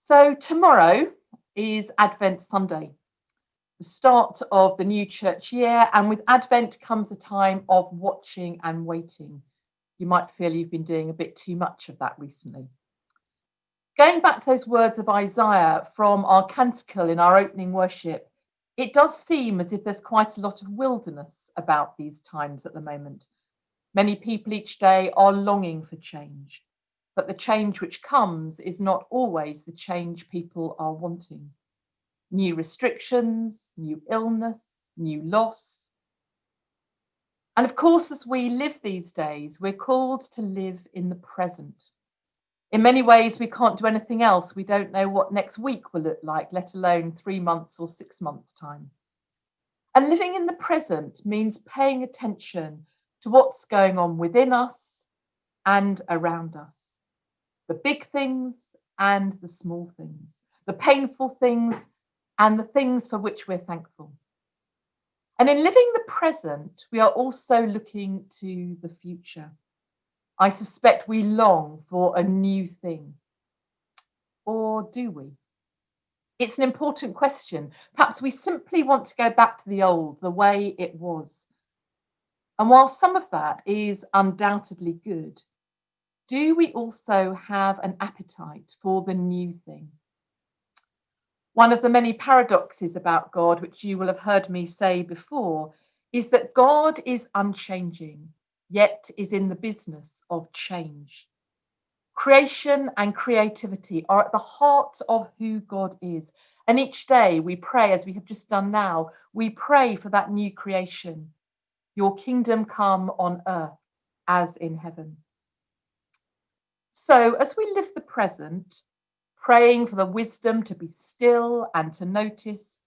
So tomorrow is Advent Sunday, the start of the new church year, and with Advent comes a time of watching and waiting. You might feel you've been doing a bit too much of that recently. Going back to those words of Isaiah from our canticle in our opening worship, it does seem as if there's quite a lot of wilderness about these times at the moment. Many people each day are longing for change, but the change which comes is not always the change people are wanting. New restrictions, new illness, new loss. And of course, as we live these days, we're called to live in the present. In many ways, we can't do anything else. We don't know what next week will look like, let alone 3 months or 6 months' time. And living in the present means paying attention to what's going on within us and around us. The big things and the small things, the painful things and the things for which we're thankful. And in living the present, we are also looking to the future. I suspect we long for a new thing. Or do we? It's an important question. Perhaps we simply want to go back to the old, the way it was. And while some of that is undoubtedly good, do we also have an appetite for the new thing? One of the many paradoxes about God, which you will have heard me say before, is that God is unchanging, yet is in the business of change. Creation and creativity are at the heart of who God is. And each day we pray, as we have just done now, we pray for that new creation. Your kingdom come on earth as in heaven. So as we live the present, praying for the wisdom to be still and to notice,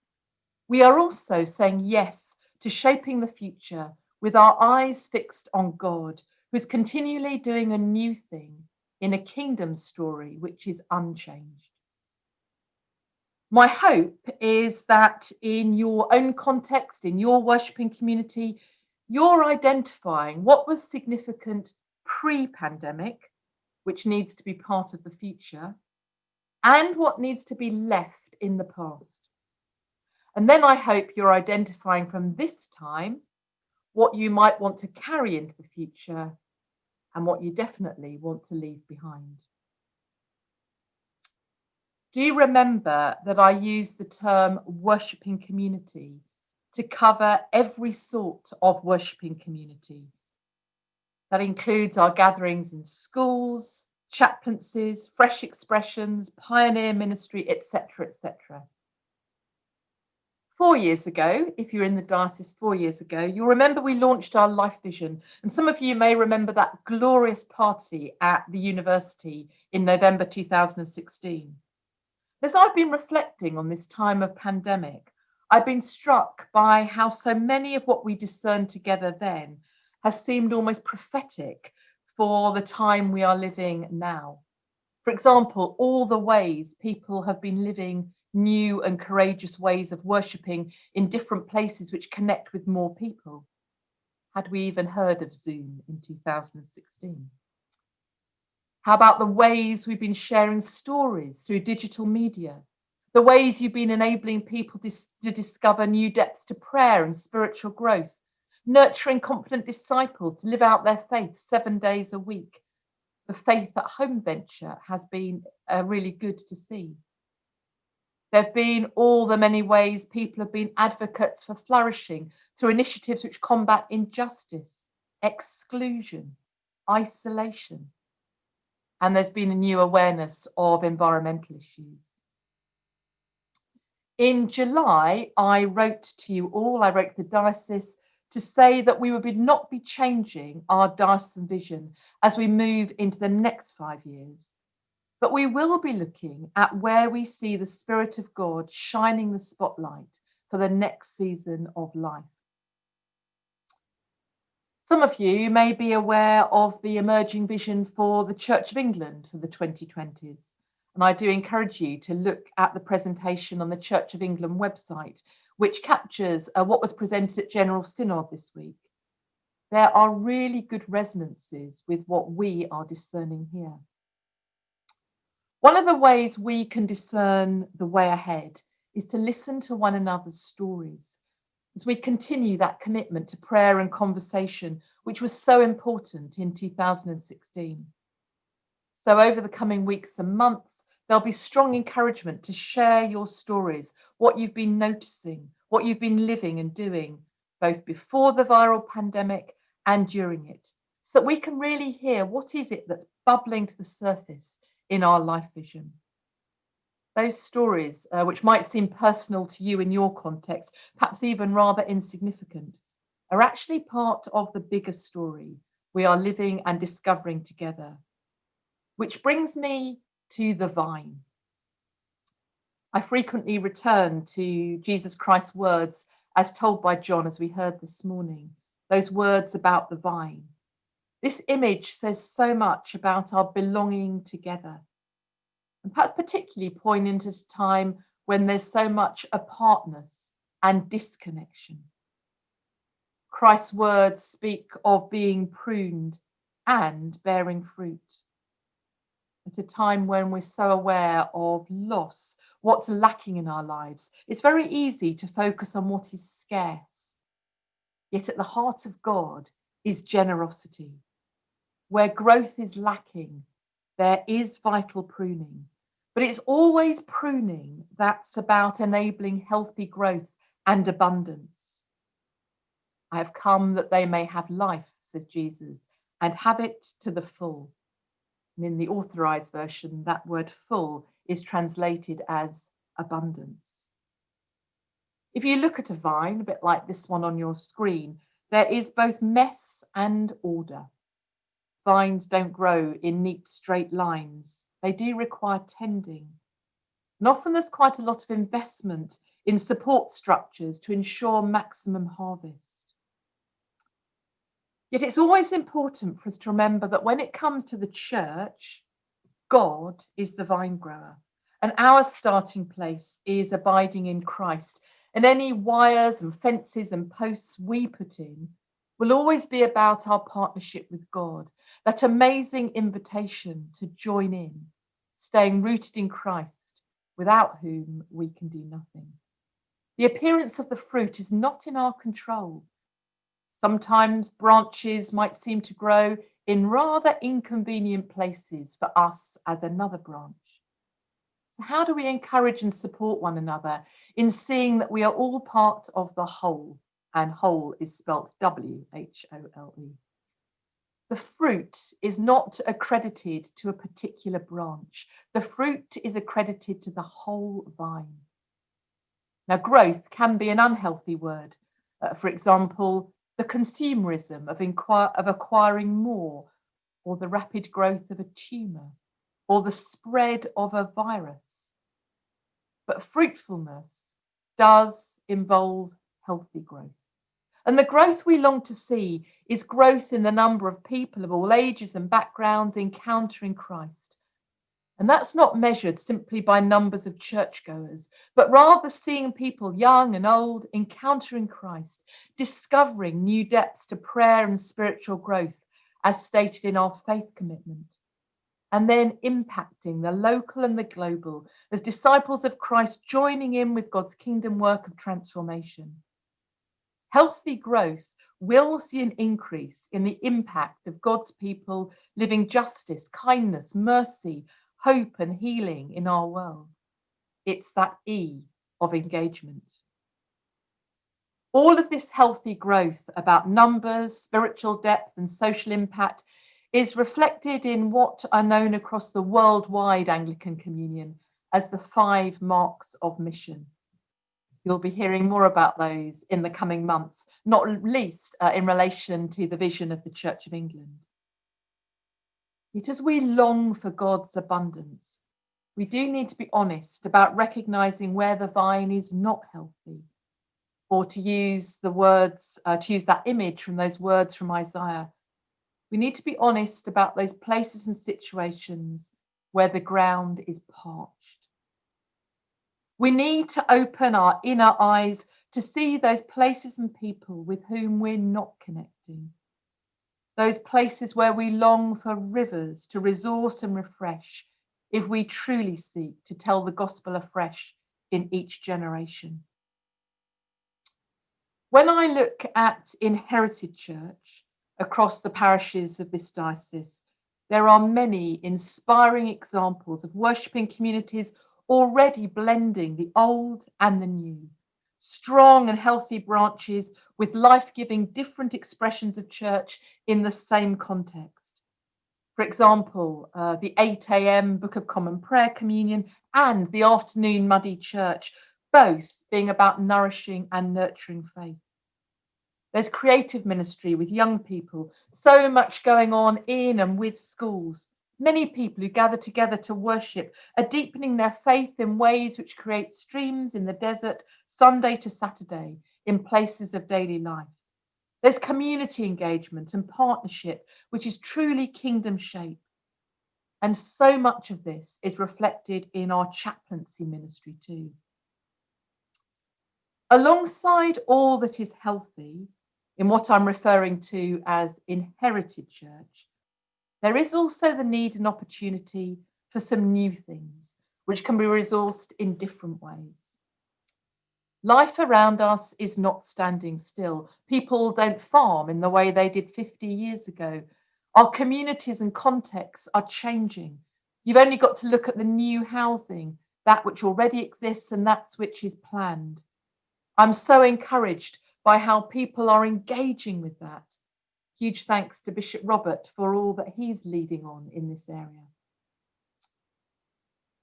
we are also saying yes to shaping the future with our eyes fixed on God, who is continually doing a new thing in a kingdom story which is unchanged. My hope is that in your own context, in your worshipping community, you're identifying what was significant pre-pandemic, which needs to be part of the future, and what needs to be left in the past. And then I hope you're identifying from this time what you might want to carry into the future and what you definitely want to leave behind. Do you remember that I used the term worshipping community to cover every sort of worshipping community? That includes our gatherings in schools, chaplaincies, fresh expressions, pioneer ministry, etc., etc. 4 years ago, if you're in the diocese 4 years ago, you'll remember we launched our life vision. And some of you may remember that glorious party at the university in November 2016. As I've been reflecting on this time of pandemic, I've been struck by how so many of what we discerned together then has seemed almost prophetic for the time we are living now. For example, all the ways people have been living new and courageous ways of worshipping in different places which connect with more people. Had we even heard of Zoom in 2016? How about the ways we've been sharing stories through digital media? The ways you've been enabling people to discover new depths to prayer and spiritual growth, nurturing confident disciples to live out their faith 7 days a week. The Faith at Home venture has been really good to see. There have been all the many ways people have been advocates for flourishing through initiatives which combat injustice, exclusion, isolation. And there's been a new awareness of environmental issues. In July, I wrote to you all, I wrote to the diocese to say that we would not be changing our diocesan vision as we move into the next 5 years, but we will be looking at where we see the Spirit of God shining the spotlight for the next season of life. Some of you may be aware of the emerging vision for the Church of England for the 2020s. And I do encourage you to look at the presentation on the Church of England website, which captures what was presented at General Synod this week. There are really good resonances with what we are discerning here. One of the ways we can discern the way ahead is to listen to one another's stories as we continue that commitment to prayer and conversation, which was so important in 2016. So over the coming weeks and months, there'll be strong encouragement to share your stories, what you've been noticing, what you've been living and doing, both before the viral pandemic and during it, so that we can really hear what is it that's bubbling to the surface in our life vision. Those stories, which might seem personal to you in your context, perhaps even rather insignificant, are actually part of the bigger story we are living and discovering together. Which brings me to the vine. I frequently return to Jesus Christ's words as told by John, as we heard this morning, those words about the vine. This image says so much about our belonging together, and perhaps particularly poignant at a time when there's so much apartness and disconnection. Christ's words speak of being pruned and bearing fruit. At a time when we're so aware of loss, what's lacking in our lives, it's very easy to focus on what is scarce. Yet at the heart of God is generosity. Where growth is lacking, there is vital pruning. But it's always pruning that's about enabling healthy growth and abundance. I have come that they may have life, says Jesus, and have it to the full. And in the authorized version, that word full is translated as abundance. If you look at a vine, a bit like this one on your screen, there is both mess and order. Vines don't grow in neat straight lines. They do require tending. And often there's quite a lot of investment in support structures to ensure maximum harvest. Yet it's always important for us to remember that when it comes to the church, God is the vine grower, and our starting place is abiding in Christ. And any wires and fences and posts we put in will always be about our partnership with God, that amazing invitation to join in, staying rooted in Christ, without whom we can do nothing. The appearance of the fruit is not in our control. Sometimes branches might seem to grow in rather inconvenient places for us as another branch. So how do we encourage and support one another in seeing that we are all part of the whole? And whole is spelt W-H-O-L-E. The fruit is not accredited to a particular branch. The fruit is accredited to the whole vine. Now, growth can be an unhealthy word. For example, the consumerism of acquiring more, or the rapid growth of a tumour, or the spread of a virus. But fruitfulness does involve healthy growth. And the growth we long to see is growth in the number of people of all ages and backgrounds encountering Christ. And that's not measured simply by numbers of churchgoers, but rather seeing people young and old encountering Christ, discovering new depths to prayer and spiritual growth, as stated in our faith commitment, and then impacting the local and the global as disciples of Christ, joining in with God's kingdom work of transformation. Healthy growth will see an increase in the impact of God's people living justice, kindness, mercy, hope and healing in our world. It's that E of engagement. All of this healthy growth about numbers, spiritual depth and social impact is reflected in what are known across the worldwide Anglican Communion as the 5 marks of mission. You'll be hearing more about those in the coming months, not least in relation to the vision of the Church of England. Yet as we long for God's abundance, we do need to be honest about recognizing where the vine is not healthy, or to use that image from those words from Isaiah. We need to be honest about those places and situations where the ground is parched. We need to open our inner eyes to see those places and people with whom we're not connecting. Those places where we long for rivers to resource and refresh, if we truly seek to tell the gospel afresh in each generation. When I look at inherited church across the parishes of this diocese, there are many inspiring examples of worshipping communities already blending the old and the new. Strong and healthy branches with life-giving different expressions of church in the same context. For example, the 8 a.m. Book of Common Prayer communion and the afternoon muddy church, both being about nourishing and nurturing faith. There's creative ministry with young people, so much going on in and with schools. Many people who gather together to worship are deepening their faith in ways which create streams in the desert, Sunday to Saturday, in places of daily life. There's community engagement and partnership, which is truly kingdom shape. And so much of this is reflected in our chaplaincy ministry too. Alongside all that is healthy, in what I'm referring to as inherited church, there is also the need and opportunity for some new things, which can be resourced in different ways. Life around us is not standing still. People don't farm in the way they did 50 years ago. Our communities and contexts are changing. You've only got to look at the new housing, that which already exists and that which is planned. I'm so encouraged by how people are engaging with that. Huge thanks to Bishop Robert for all that he's leading on in this area.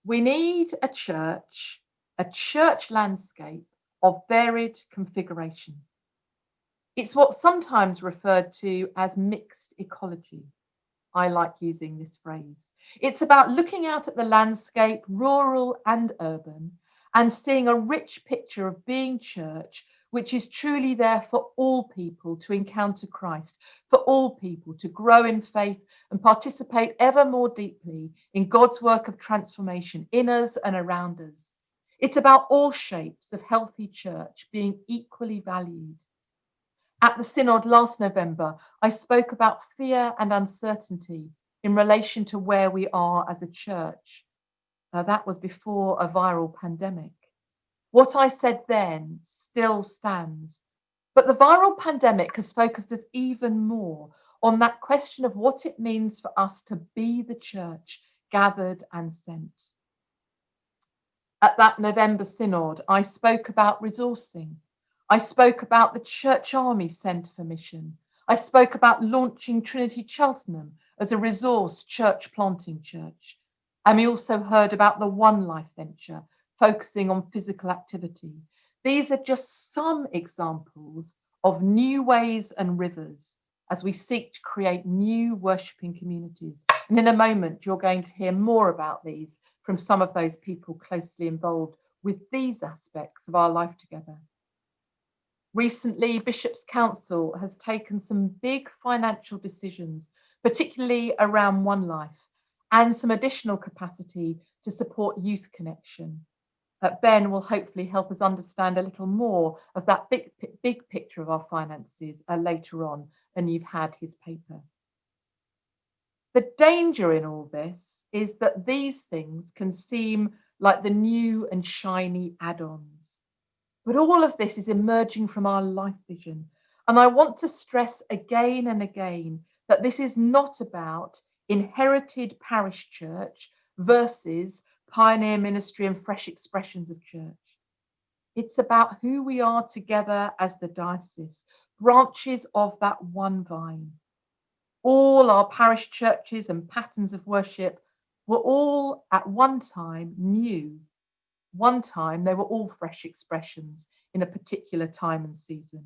We need a church landscape of varied configuration. It's what's sometimes referred to as mixed ecology. I like using this phrase. It's about looking out at the landscape, rural and urban, and seeing a rich picture of being church, which is truly there for all people to encounter Christ, for all people to grow in faith and participate ever more deeply in God's work of transformation in us and around us. It's about all shapes of healthy church being equally valued. At the Synod last November, I spoke about fear and uncertainty in relation to where we are as a church. That was before a viral pandemic. What I said then still stands. But the viral pandemic has focused us even more on that question of what it means for us to be the church gathered and sent. At that November Synod, I spoke about resourcing. I spoke about the Church Army Centre for Mission. I spoke about launching Trinity Cheltenham as a resource church planting church. And we also heard about the One Life venture, focusing on physical activity. These are just some examples of new ways and rivers as we seek to create new worshipping communities. And in a moment, you're going to hear more about these from some of those people closely involved with these aspects of our life together. Recently, Bishops' Council has taken some big financial decisions, particularly around One Life, and some additional capacity to support youth connection. Ben will hopefully help us understand a little more of that big picture of our finances later on, and you've had his paper. The danger in all this is that these things can seem like the new and shiny add-ons. But all of this is emerging from our life vision. And I want to stress again and again that this is not about inherited parish church versus pioneer ministry and fresh expressions of church. It's about who we are together as the diocese, branches of that one vine. All our parish churches and patterns of worship were all at one time new. One time they were all fresh expressions in a particular time and season.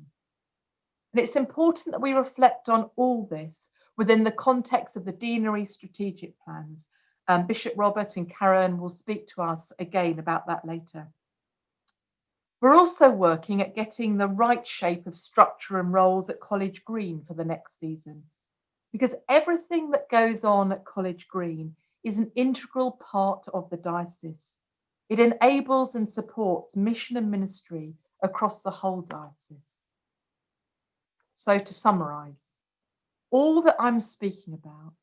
And it's important that we reflect on all this within the context of the deanery strategic plans. Bishop Robert and Karen will speak to us again about that later. We're also working at getting the right shape of structure and roles at College Green for the next season, because everything that goes on at College Green is an integral part of the diocese. It enables and supports mission and ministry across the whole diocese. So to summarise, all that I'm speaking about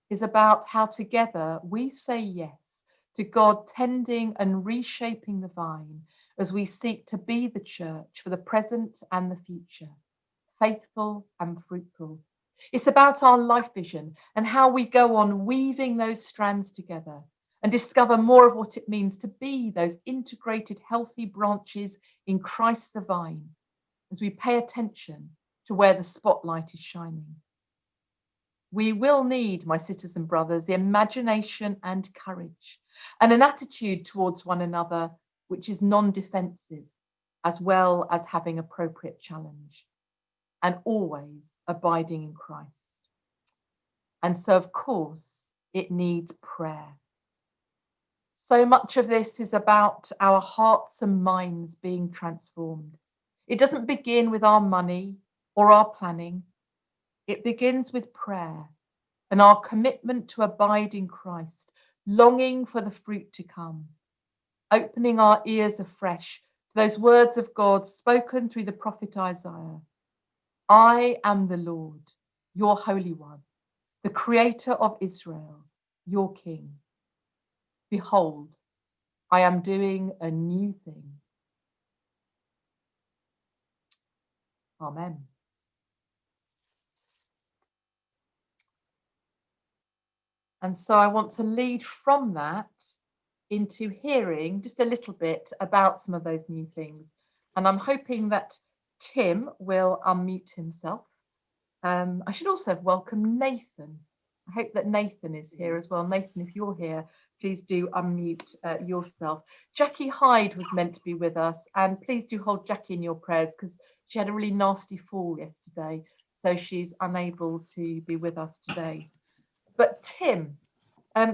is about how together we say yes to God tending and reshaping the vine as we seek to be the church for the present and the future, faithful and fruitful. It's about our life vision and how we go on weaving those strands together and discover more of what it means to be those integrated, healthy branches in Christ the vine as we pay attention to where the spotlight is shining. We will need, my sisters and brothers, imagination and courage and an attitude towards one another which is non-defensive, as well as having appropriate challenge, and always abiding in Christ. And so, of course, it needs prayer. So much of this is about our hearts and minds being transformed. It doesn't begin with our money or our planning. It begins with prayer and our commitment to abide in Christ, longing for the fruit to come, opening our ears afresh to those words of God spoken through the prophet Isaiah. I am the Lord, your Holy One, the Creator of Israel, your King. Behold, I am doing a new thing. Amen. And so I want to lead from that into hearing just a little bit about some of those new things. And I'm hoping that Tim will unmute himself. I should also have welcomed Nathan. I hope that Nathan is here as well. Nathan, if you're here, please do unmute yourself. Jackie Hyde was meant to be with us, and please do hold Jackie in your prayers because she had a really nasty fall yesterday, so she's unable to be with us today. But Tim,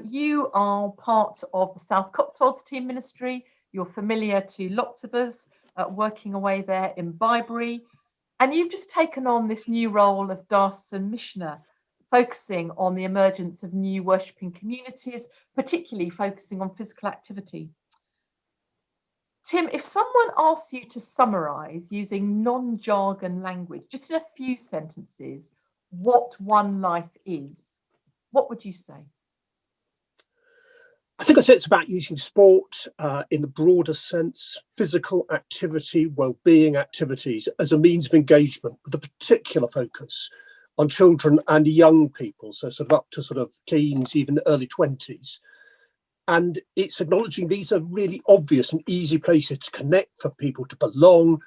you are part of the South Cotswolds Team Ministry. You're familiar to lots of us working away there in Bibury. And you've just taken on this new role of Diocesan Missioner, focusing on the emergence of new worshipping communities, particularly focusing on physical activity. Tim, if someone asks you to summarise using non-jargon language, just in a few sentences, what One Life is, what would you say? I think I say it's about using sport in the broader sense, physical activity, well-being activities as a means of engagement with a particular focus on children and young people, so sort of up to sort of teens, even early 20s. And it's acknowledging these are really obvious and easy places to connect, for people to belong.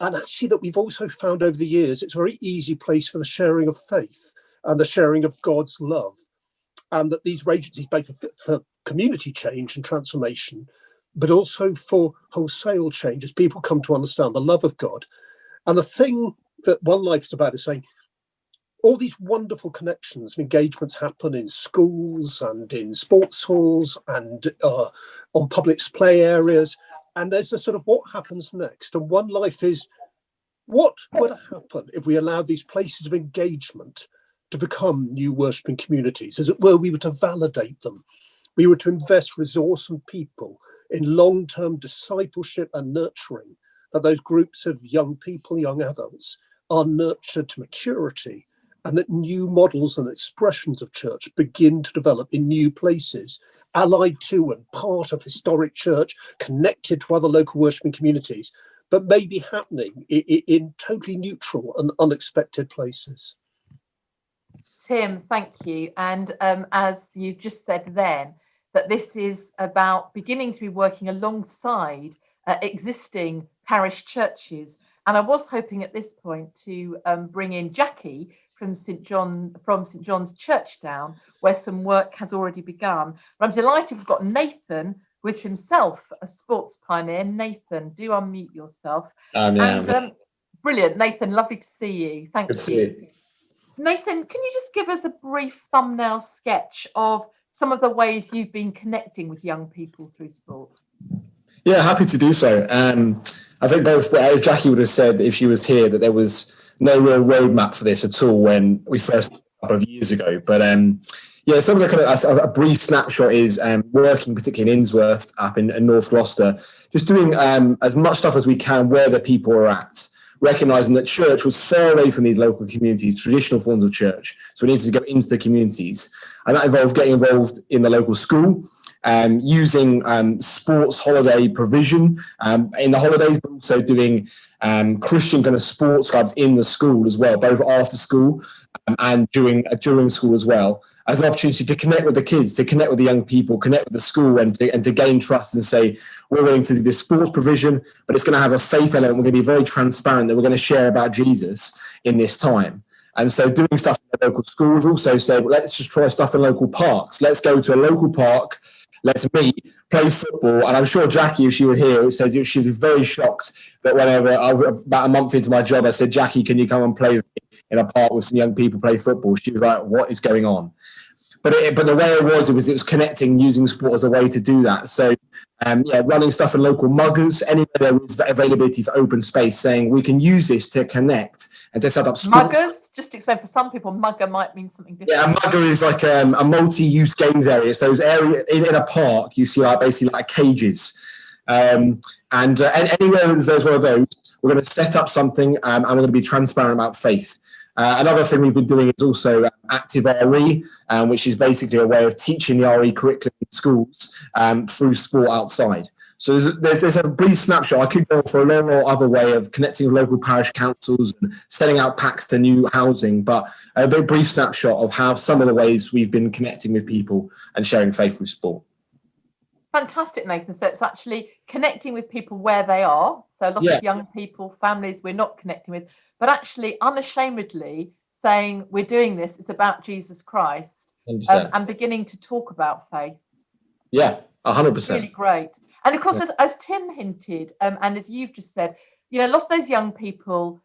And actually that we've also found over the years, it's a very easy place for the sharing of faith and the sharing of God's love. And that these are agencies both for community change and transformation, but also for wholesale change as people come to understand the love of God. And the thing that One Life is about is saying all these wonderful connections and engagements happen in schools and in sports halls and on public play areas. And there's a sort of what happens next. And One Life is what would happen if we allowed these places of engagement to become new worshipping communities. As it were, we were to validate them. We were to invest resource and people in long-term discipleship and nurturing, that those groups of young people, young adults, are nurtured to maturity, and that new models and expressions of church begin to develop in new places, allied to and part of historic church, connected to other local worshipping communities, but maybe happening in totally neutral and unexpected places. Tim, thank you. And as you've just said then, that this is about beginning to be working alongside existing parish churches. And I was hoping at this point to bring in Jackie from St John's Church Down, where some work has already begun. But I'm delighted we've got Nathan, who is himself a sports pioneer. Nathan, do unmute yourself. Brilliant, Nathan, lovely to see you. Thank you. Nathan, can you just give us a brief thumbnail sketch of some of the ways you've been connecting with young people through sport? Yeah, happy to do so. I think both Jackie would have said if she was here that there was no real roadmap for this at all when we first a couple of years ago. But yeah, some of the kind of a brief snapshot is working particularly in Innsworth up in North Gloucester, just doing as much stuff as we can where the people are at, recognising that church was far away from these local communities, traditional forms of church. So we needed to go into the communities. And that involved getting involved in the local school, using sports holiday provision in the holidays, but also doing Christian kind of sports clubs in the school as well, both after school and during school as well, as an opportunity to connect with the kids, to connect with the young people, connect with the school, and to gain trust and say, we're willing to do this sports provision, but it's going to have a faith element. We're going to be very transparent that we're going to share about Jesus in this time. And so doing stuff in the local school, we've also said, well, let's just try stuff in local parks. Let's go to a local park, let's meet, play football. And I'm sure Jackie, if she were here, said she was very shocked that whenever, about a month into my job, I said, Jackie, can you come and play with me in a park with some young people, play football? She was like, what is going on? But the way it was connecting, using sport as a way to do that. So, running stuff in local muggers, anywhere there is availability for open space, saying we can use this to connect and to set up sports. Muggers, just to explain for some people, mugger might mean something different. Yeah, a mugger is like a multi-use games area. So those areas in a park, you see basically like cages. And anywhere there's one of those, we're going to set up something and we're going to be transparent about faith. Another thing we've been doing is also active RE, which is basically a way of teaching the RE curriculum in schools through sport outside. So there's a brief snapshot. I could go for a long or other way of connecting with local parish councils and setting out packs to new housing, but a very brief snapshot of how some of the ways we've been connecting with people and sharing faith with sport. Fantastic, Nathan. So it's actually connecting with people where they are. So a lot of young people, families we're not connecting with, but actually unashamedly saying we're doing this, it's about Jesus Christ, and beginning to talk about faith. Yeah, 100%. Really great. And of course, as Tim hinted, and as you've just said, a lot of those young people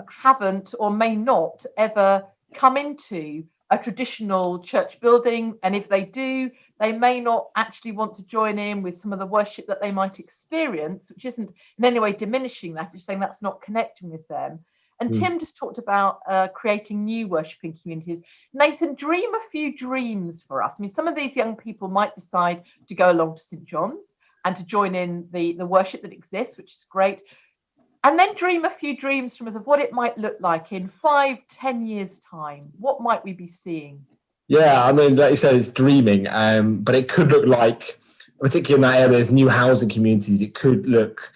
haven't or may not ever come into a traditional church building. And if they do, they may not actually want to join in with some of the worship that they might experience, which isn't in any way diminishing that, just saying that's not connecting with them. And Tim just talked about creating new worshipping communities. Nathan, dream a few dreams for us. I mean, some of these young people might decide to go along to St. John's and to join in the worship that exists, which is great. And then dream a few dreams from us of what it might look like in 5-10 years' time. What might we be seeing? Yeah, I mean, like you said, it's dreaming, but it could look like, particularly in that area, there's new housing communities. It could look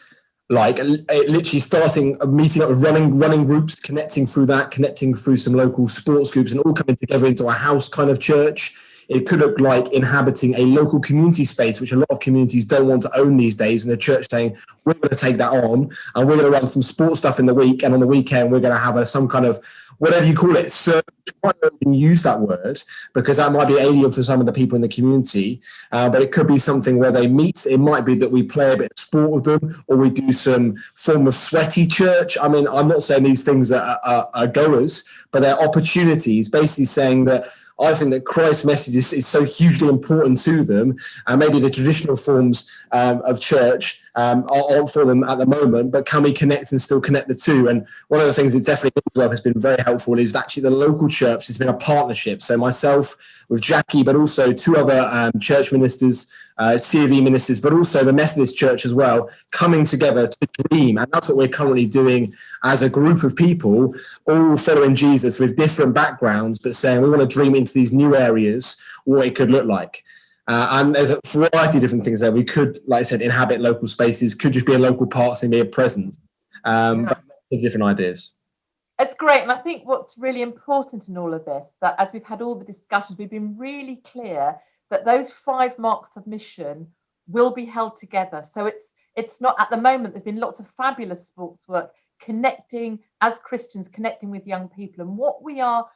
like literally starting a meeting up with running groups, connecting through some local sports groups, and all coming together into a house kind of church. It could look like inhabiting a local community space, which a lot of communities don't want to own these days. And the church saying, we're going to take that on and we're going to run some sports stuff in the week. And on the weekend, we're going to have some kind of, whatever you call it, service. I don't even use that word because that might be alien for some of the people in the community. But it could be something where they meet. It might be that we play a bit of sport with them, or we do some form of sweaty church. I mean, I'm not saying these things are goers, but they're opportunities, basically saying that I think that Christ's message is so hugely important to them, and maybe the traditional forms of church aren't for them at the moment, but can we connect and still connect the two? And one of the things that definitely has been very helpful is actually the local church. It's been a partnership. So myself with Jackie, but also two other church ministers, COV ministers, but also the Methodist Church as well, coming together to dream. And that's what we're currently doing as a group of people, all following Jesus with different backgrounds, but saying we want to dream into these new areas, what it could look like. And there's a variety of different things there. We could, like I said, inhabit local spaces, could just be a local parks and be a presence. But different ideas. It's great. And I think what's really important in all of this, that as we've had all the discussions, we've been really clear that those 5 marks of mission will be held together. So it's not, at the moment, there's been lots of fabulous sports work connecting as Christians, connecting with young people. And what we are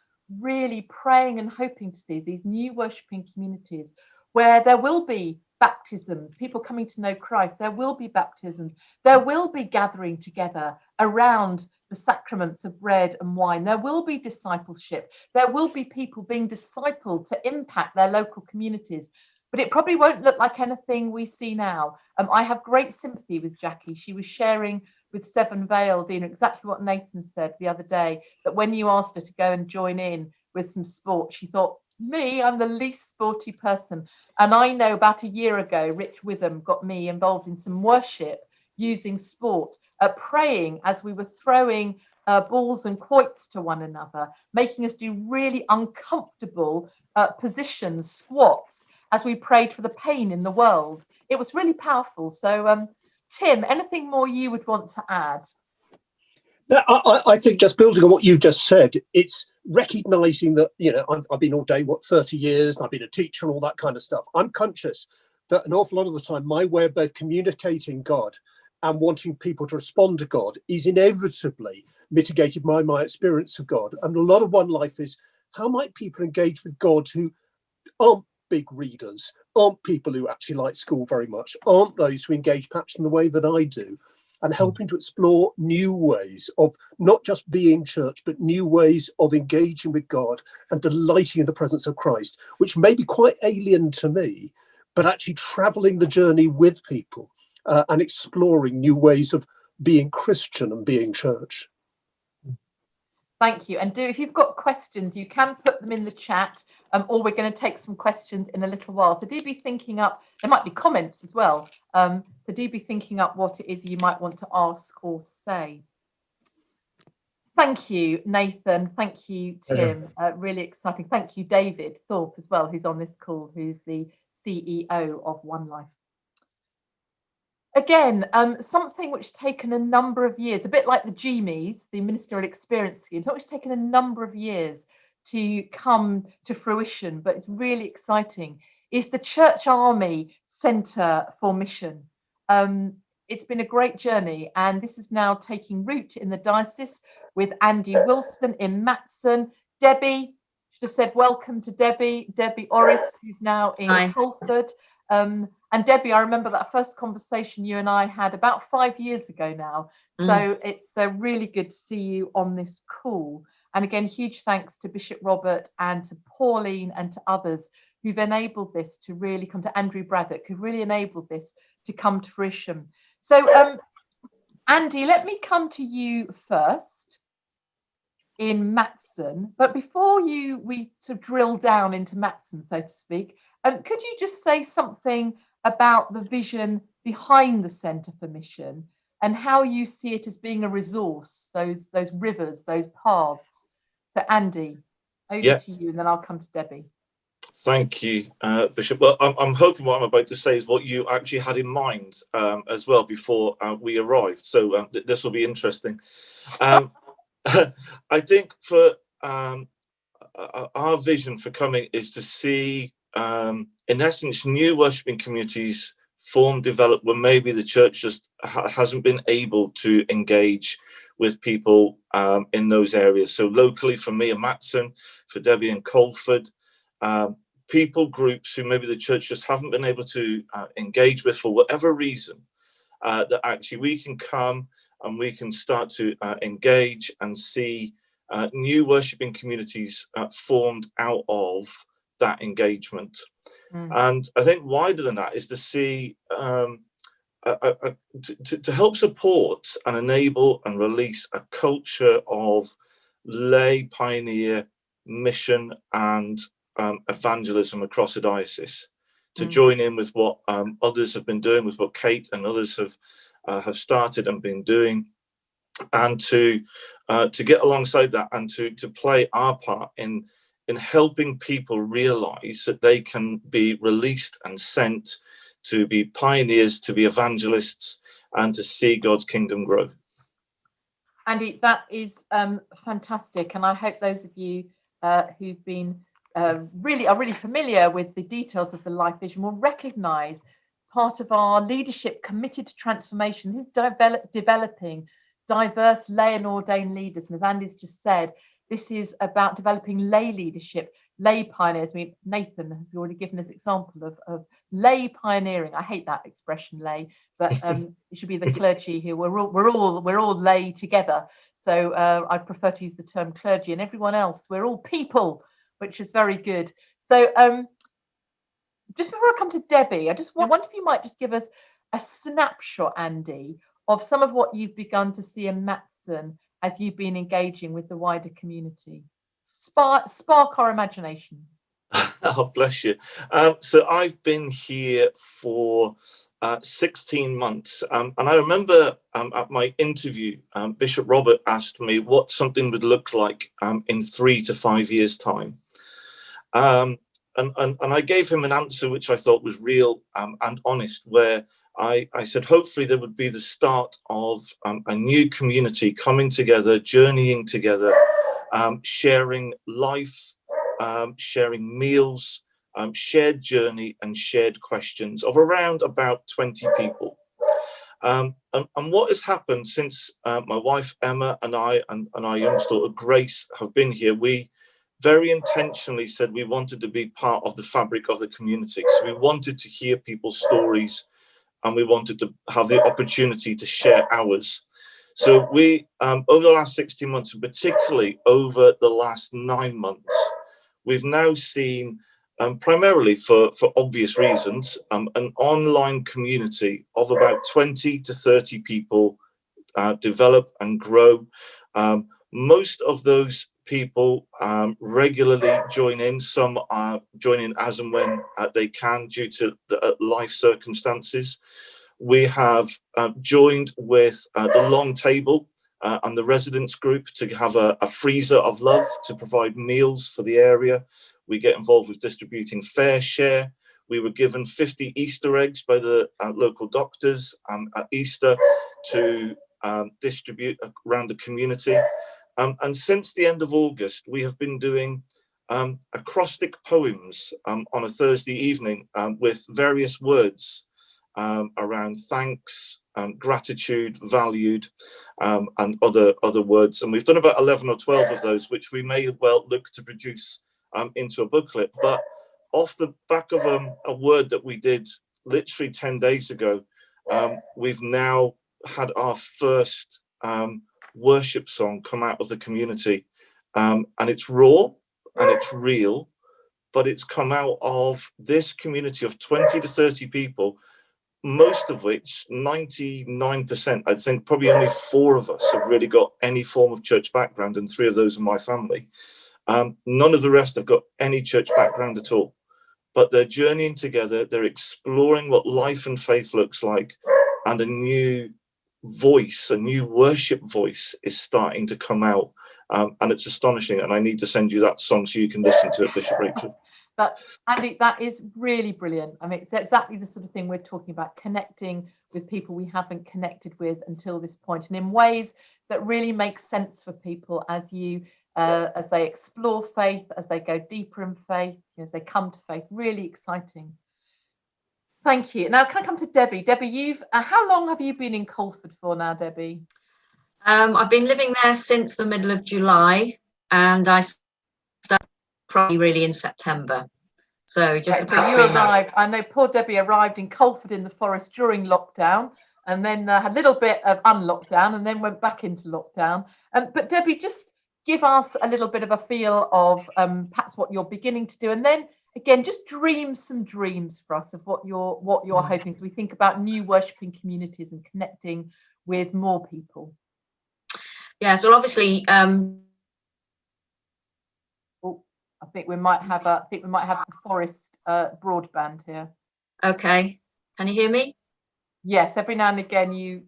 really praying and hoping to see is these new worshipping communities where there will be baptisms, people coming to know Christ, there will be baptisms, there will be gathering together around the sacraments of bread and wine, there will be discipleship, there will be people being discipled to impact their local communities, but it probably won't look like anything we see now. I have great sympathy with Jackie. She was sharing with Seven Veil, Dean, exactly what Nathan said the other day, that when you asked her to go and join in with some sport, she thought, me, I'm the least sporty person. And I know about a year ago, Rich Witham got me involved in some worship using sport, praying as we were throwing balls and quoits to one another, making us do really uncomfortable positions, squats. as we prayed for the pain in the world. It was really powerful. So, Tim, anything more you would want to add? I think just building on what you've just said, it's recognizing that, I've been ordained, 30 years, and I've been a teacher and all that kind of stuff. I'm conscious that an awful lot of the time, my way of both communicating God and wanting people to respond to God is inevitably mitigated by my experience of God. And a lot of one life is, how might people engage with God who aren't big readers, aren't people who actually like school very much, aren't those who engage perhaps in the way that I do, and helping to explore new ways of not just being church, but new ways of engaging with God and delighting in the presence of Christ, which may be quite alien to me, but actually traveling the journey with people and exploring new ways of being Christian and being church. Thank you. And if you've got questions, you can put them in the chat, or we're going to take some questions in a little while. So do be thinking up, there might be comments as well. So do be thinking up what it is you might want to ask or say. Thank you, Nathan. Thank you, Tim. Really exciting. Thank you, David Thorpe as well, who's on this call, who's the CEO of One Life. Again, something which has taken a number of years, a bit like the GMEs, the Ministerial Experience Scheme, something which has taken a number of years to come to fruition, but it's really exciting, is the Church Army Centre for Mission. It's been a great journey, and this is now taking root in the diocese with Andy Wilson in Matson. Debbie, should have said welcome to Debbie Orris, who's now in Holford. And Debbie, I remember that first conversation you and I had about 5 years ago now. So it's really good to see you on this call. And again, huge thanks to Bishop Robert and to Pauline and to others who've enabled this to really come, to Andrew Braddock, who've really enabled this to come to fruition. So Andy, let me come to you first in Matson. But before we sort of drill down into Matson, so to speak, could you just say something about the vision behind the Centre for Mission and how you see it as being a resource, those rivers, those paths? So Andy, over to you, and then I'll come to Debbie. Thank you, Bishop. Well, I'm hoping what I'm about to say is what you actually had in mind as well before we arrived. So this will be interesting. I think for our vision for coming is to see, in essence, new worshipping communities form, develop, where maybe the church just hasn't been able to engage with people in those areas. So locally, for me in Matson, for Debbie in Colford, people groups who maybe the church just haven't been able to engage with for whatever reason, that actually we can come and we can start to engage and see new worshipping communities formed out of that engagement. And I think wider than that is to see, to help support and enable and release a culture of lay pioneer mission and evangelism across the diocese, to join in with what others have been doing, with what Kate and others have started and been doing, and to get alongside that and to play our part in helping people realize that they can be released and sent to be pioneers, to be evangelists, and to see God's kingdom grow. Andy, that is fantastic, and I hope those of you who've been really familiar with the details of the Life Vision will recognise part of our leadership committed to transformation. This is developing diverse lay and ordained leaders, and as Andy's just said, this is about developing lay leadership, lay pioneers. I mean, Nathan has already given us example of lay pioneering. I hate that expression, lay, but it should be the clergy here. We're all lay together. So I prefer to use the term clergy, and everyone else, we're all people, which is very good. So just before I come to Debbie, I just wonder if you might just give us a snapshot, Andy, of some of what you've begun to see in Matson as you've been engaging with the wider community. Spark our imaginations. Oh, bless you. So I've been here for 16 months. And I remember at my interview, Bishop Robert asked me what something would look like in 3 to 5 years' time. And I gave him an answer which I thought was real and honest, where I said, hopefully there would be the start of a new community coming together, journeying together, sharing life, sharing meals, shared journey and shared questions of around about 20 people. And what has happened since my wife Emma and I and our youngest daughter Grace have been here, we very intentionally said we wanted to be part of the fabric of the community. So we wanted to hear people's stories and we wanted to have the opportunity to share ours. So we, over the last 16 months, and particularly over the last 9 months, we've now seen, primarily for obvious reasons, an online community of about 20 to 30 people develop and grow. Most of those people regularly join in. Some join in as and when they can due to the life circumstances. We have joined with the Long Table and the residents group to have a freezer of love to provide meals for the area. We get involved with distributing Fair Share. We were given 50 Easter eggs by the local doctors at Easter to distribute around the community. And since the end of August, we have been doing acrostic poems on a Thursday evening with various words around thanks, gratitude, valued, and other words. And we've done about 11 or 12 of those, which we may well look to produce into a booklet. But off the back of a word that we did literally 10 days ago, we've now had our first worship song come out of the community, and it's raw and it's real, but it's come out of this community of 20 to 30 people, most of which 99%, I think probably only 4 of us have really got any form of church background, and 3 of those are my family. None of the rest have got any church background at all, but they're journeying together, they're exploring what life and faith looks like, and a new voice, a new worship voice is starting to come out, and it's astonishing. And I need to send you that song so you can listen to it, Bishop Rachel. Andy, that is really brilliant. I mean, it's exactly the sort of thing we're talking about, connecting with people we haven't connected with until this point, and in ways that really make sense for people as they explore faith, as they go deeper in faith, as they come to faith. Really exciting. Thank you. Now, can I come to Debbie? Debbie, how long have you been in Colford for now, Debbie? I've been living there since the middle of July, and I started probably really in September. So just about 3 months. I know poor Debbie arrived in Colford in the Forest during lockdown, and then had a little bit of unlockdown, and then went back into lockdown. But Debbie, just give us a little bit of a feel of perhaps what you're beginning to do, and then again, just dream some dreams for us of what you're hoping. So we think about new worshipping communities and connecting with more people. Yes, well, obviously, I think we might have the Forest broadband here. Okay, can you hear me? Yes, every now and again you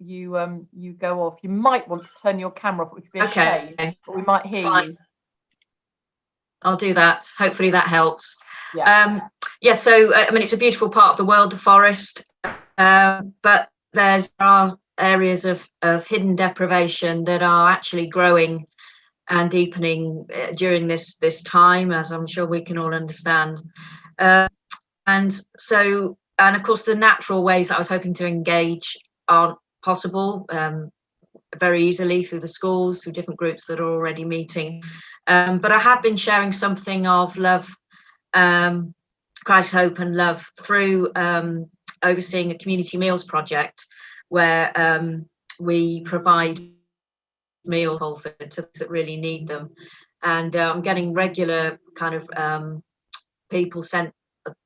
go off. You might want to turn your camera off, which would be a shame, but we might hear you. I'll do that. Hopefully that helps. Yeah. So I mean, it's a beautiful part of the world, the Forest, but there are areas of hidden deprivation that are actually growing and deepening during this time, as I'm sure we can all understand. And of course, the natural ways that I was hoping to engage aren't possible very easily through the schools, through different groups that are already meeting. But I have been sharing something of love, Christ, hope and love through overseeing a community meals project where we provide meal Colford to those that really need them. And I'm getting regular kind of people sent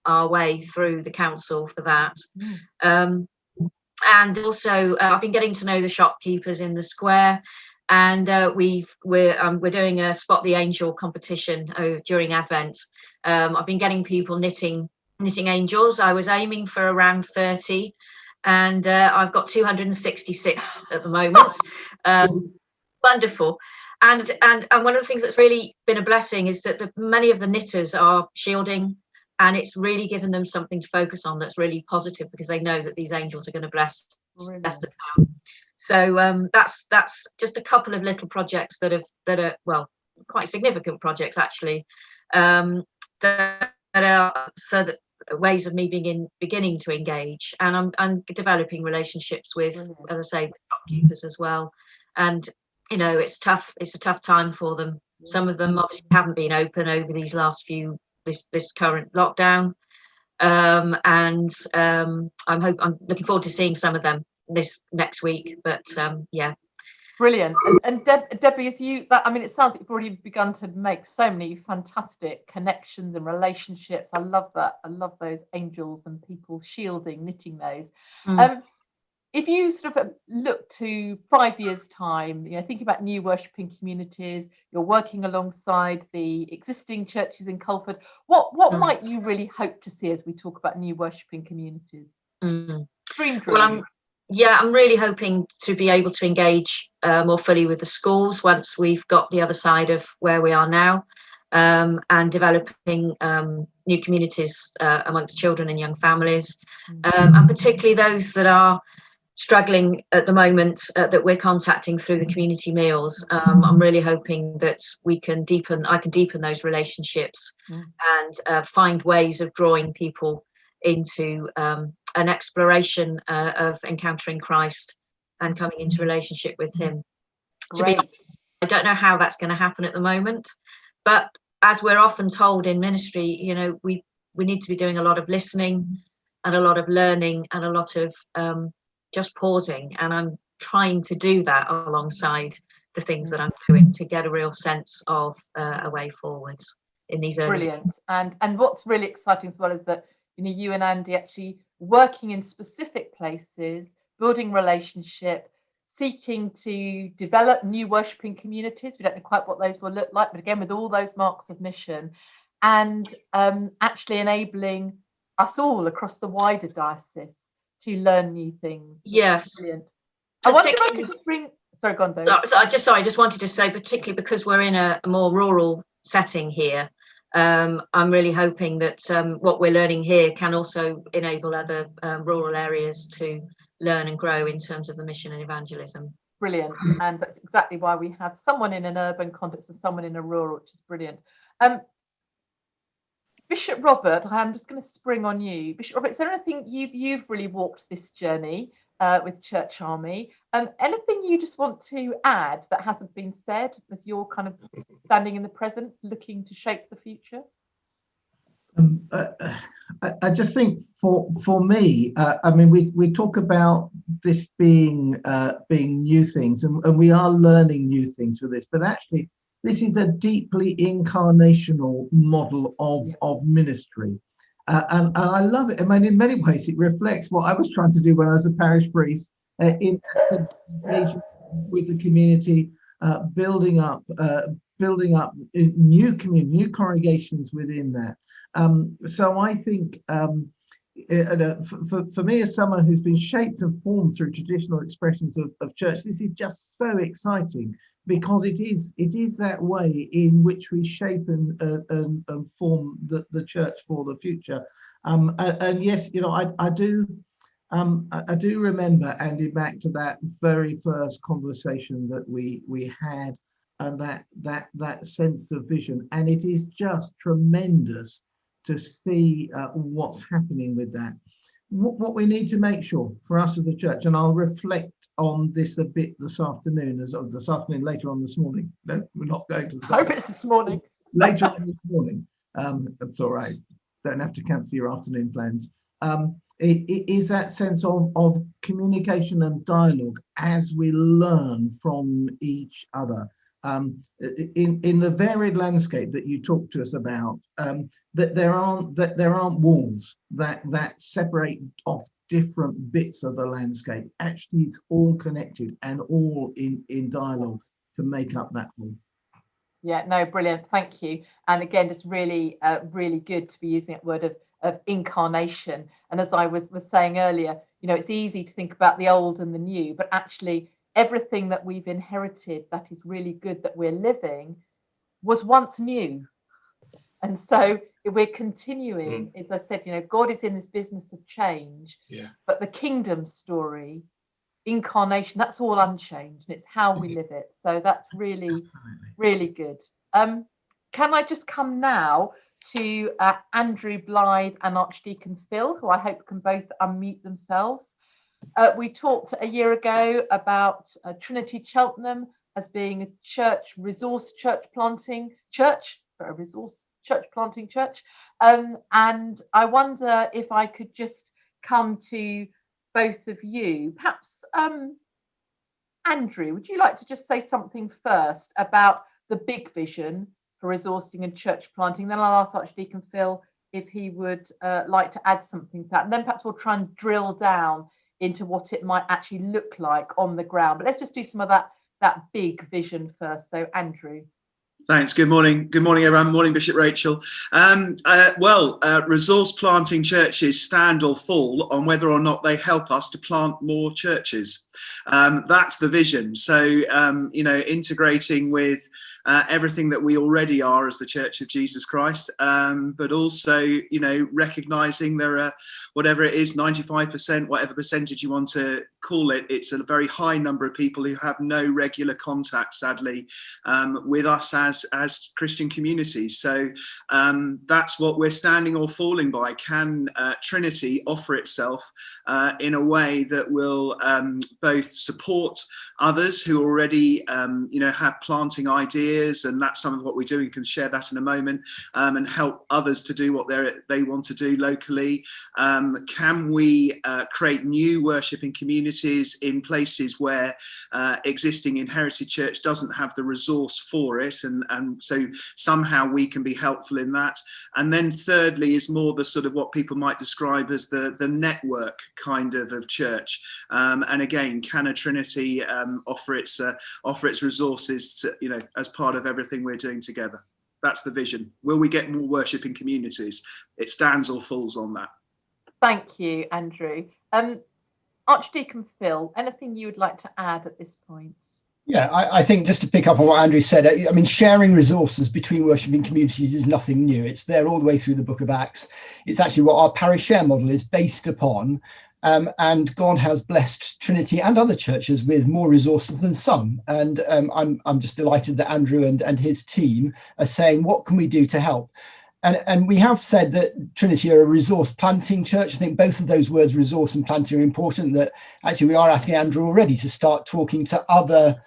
our way through the council for that. And also I've been getting to know the shopkeepers in the square, and we're doing a Spot the Angel competition during Advent. I've been getting people knitting angels. I was aiming for around 30, and I've got 266 at the moment. Wonderful. And one of the things that's really been a blessing is that many of the knitters are shielding and it's really given them something to focus on that's really positive, because they know that these angels are going to bless the town. So that's just a couple of little projects that are well, quite significant projects actually, that are so that ways of me beginning to engage, and I'm developing relationships with, as I say, shopkeepers as well. And it's a tough time for them. Some of them obviously haven't been open over these last few this current lockdown, and I'm looking forward to seeing some of them this next week. But yeah. Brilliant. And Debbie, as it sounds like you've already begun to make so many fantastic connections and relationships. I love that. I love those angels and people knitting those. If you sort of look to 5 years' time, thinking about new worshipping communities, you're working alongside the existing churches in Culford, what might you really hope to see as we talk about new worshipping communities? Dream. Well, I'm really hoping to be able to engage more fully with the schools once we've got the other side of where we are now, and developing new communities amongst children and young families, and particularly those that are struggling at the moment, that we're contacting through the community meals. I'm really hoping that I can deepen those relationships, and find ways of drawing people into an exploration of encountering Christ and coming into relationship with him. To be honest, I don't know how that's going to happen at the moment, but as we're often told in ministry, we need to be doing a lot of listening and a lot of learning and a lot of just pausing, and I'm trying to do that alongside the things that I'm doing to get a real sense of a way forwards in these early Brilliant. And what's really exciting as well is that you and Andy actually working in specific places, building relationship, seeking to develop new worshipping communities. We don't know quite what those will look like, but again, with all those marks of mission, and actually enabling us all across the wider diocese to learn new things. Yes. Brilliant. I wonder if I could just bring... Sorry, go on, Dave. I just wanted to say, particularly because we're in a more rural setting here, I'm really hoping that what we're learning here can also enable other rural areas to learn and grow in terms of the mission and evangelism. Brilliant. And that's exactly why we have someone in an urban context and someone in a rural, which is brilliant. Bishop Robert, I'm just going to spring on you. Bishop Robert, is there anything you've really walked this journey with Church Army? Anything you just want to add that hasn't been said as you're kind of standing in the present, looking to shape the future? I just think for me, we talk about this being new things, and we are learning new things with this, but actually this is a deeply incarnational model of ministry. And I love it. In many ways, it reflects what I was trying to do when I was a parish priest, in engagement with the community, building up new congregations within that. So I think for me, as someone who's been shaped and formed through traditional expressions of church, this is just so exciting, because it is that way in which we shape and form the church for the future. And yes, I do remember, Andy, back to that very first conversation that we had, and that sense of vision, and it is just tremendous to see what's happening with that. What we need to make sure for us as a church, and I'll reflect on this a bit this afternoon, later on this morning. No, we're not going to. I hope it's this morning. Later on this morning. That's all right. Don't have to cancel your afternoon plans. It is that sense of communication and dialogue as we learn from each other. In the varied landscape that you talked to us about, that there aren't walls that separate off different bits of the landscape. Actually, it's all connected and all in dialogue to make up that whole. Yeah, no, brilliant. Thank you. And again, just really, really good to be using that word of incarnation. And as I was saying earlier, it's easy to think about the old and the new, but actually everything that we've inherited that is really good that we're living was once new. And so we're continuing, as I said, God is in this business of change, but the kingdom story, incarnation, that's all unchanged, and it's how we live it. So that's really, really good. Can I just come now to Andrew Blythe and Archdeacon Phil, who I hope can both unmute themselves. We talked a year ago about Trinity Cheltenham as being a church planting church. And I wonder if I could just come to both of you. Perhaps, Andrew, would you like to just say something first about the big vision for resourcing and church planting? Then I'll ask Archdeacon Phil if he would like to add something to that. And then perhaps we'll try and drill down into what it might actually look like on the ground. But let's just do some of that big vision first. So, Andrew. Thanks. Good morning. Good morning, everyone. Morning, Bishop Rachel. Resource planting churches stand or fall on whether or not they help us to plant more churches. That's the vision. So, integrating with everything that we already are as the Church of Jesus Christ, but also, recognizing there are, whatever it is, 95%, whatever percentage you want to call it, it's a very high number of people who have no regular contact, sadly, with us as Christian communities. So that's what we're standing or falling by. Can Trinity offer itself in a way that will both support others who already have planting ideas, and that's some of what we're doing, we can share that in a moment, and help others to do what they want to do locally. Can we create new worshipping communities in places where existing inherited church doesn't have the resource for it, and so somehow we can be helpful in that. And then thirdly is more the sort of what people might describe as the network kind of church, and again, can a Trinity offer its resources to, as part of everything we're doing together? That's the vision. Will we get more worshipping communities? It stands or falls on that. Thank you, Andrew. Archdeacon Phil, anything you would like to add at this point? Yeah, I think just to pick up on what Andrew said, I mean, sharing resources between worshipping communities is nothing new. It's there all the way through the book of Acts. It's actually what our parish share model is based upon. And God has blessed Trinity and other churches with more resources than some. And I'm just delighted that Andrew and his team are saying, what can we do to help? And we have said that Trinity are a resource planting church. I think both of those words, resource and planting, are important. That actually we are asking Andrew already to start talking to other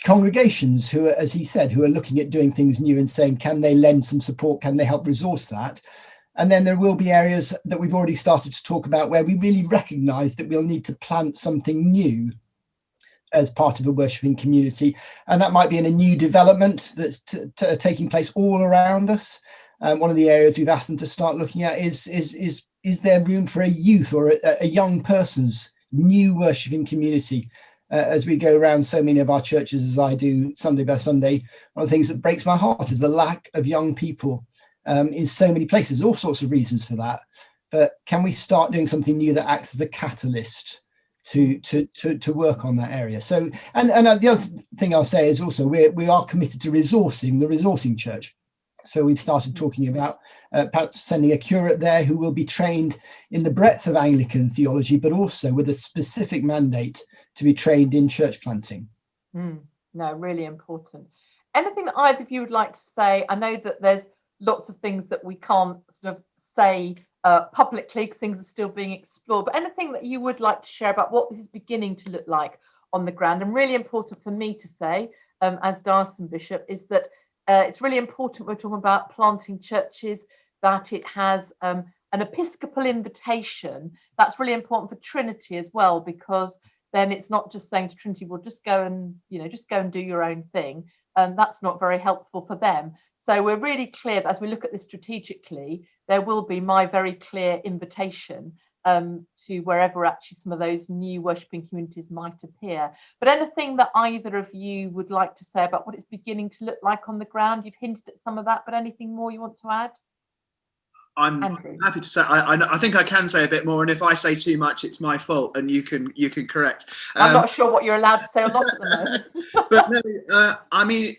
congregations who are, as he said, who are looking at doing things new and saying, can they lend some support? Can they help resource that? And then there will be areas that we've already started to talk about where we really recognise that we'll need to plant something new as part of a worshipping community. And that might be in a new development that's taking place all around us. One of the areas we've asked them to start looking at is there room for a youth or a young person's new worshipping community? As we go around so many of our churches, as I do Sunday by Sunday, one of the things that breaks my heart is the lack of young people in so many places, all sorts of reasons for that. But can we start doing something new that acts as a catalyst to work on that area? So, and the other thing I'll say is also we are committed to resourcing the resourcing church. So we've started talking about perhaps sending a curate there who will be trained in the breadth of Anglican theology, but also with a specific mandate to be trained in church planting. No, really important. Anything that either of you would like to say? I know that there's lots of things that we can't sort of say publicly because things are still being explored, but anything that you would like to share about what this is beginning to look like on the ground? And really important for me to say, as Diocesan Bishop, is that it's really important we're talking about planting churches, that it has an episcopal invitation. That's really important for Trinity as well, because then it's not just saying to Trinity, well, just go and do your own thing. And that's not very helpful for them. So we're really clear that as we look at this strategically, there will be my very clear invitation to wherever actually some of those new worshipping communities might appear. But anything that either of you would like to say about what it's beginning to look like on the ground? You've hinted at some of that, but anything more you want to add? I'm Andrew. happy to say I think I can say a bit more, and if I say too much, it's my fault, and you can correct. I'm not sure what you're allowed to say or not at the moment. But no, I mean,